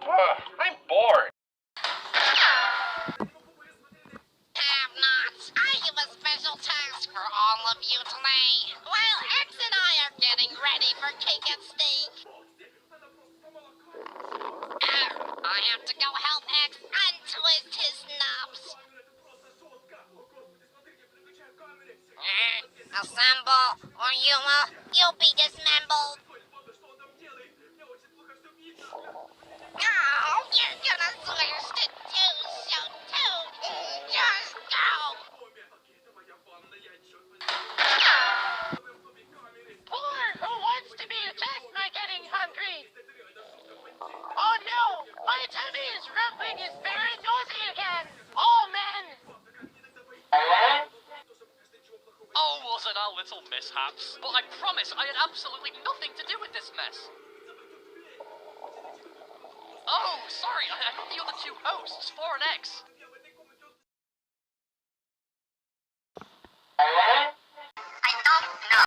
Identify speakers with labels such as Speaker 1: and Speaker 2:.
Speaker 1: I'm bored.
Speaker 2: Have-nots, I have a special task for all of you today. While X and I are getting ready for cake and steak, I have to go help X untwist his knobs. Assemble, or you'll be dismembered. Oh, you're gonna switch to two, so two, just go.
Speaker 3: Poor, who wants to be attacked by getting hungry? Oh no, my tummy is rumbling is very noisy again. Oh man.
Speaker 4: Oh, wasn't our little mishaps? But I promise I had absolutely nothing to do with this mess. Oh, sorry, I meant the other two hosts, 4 and X.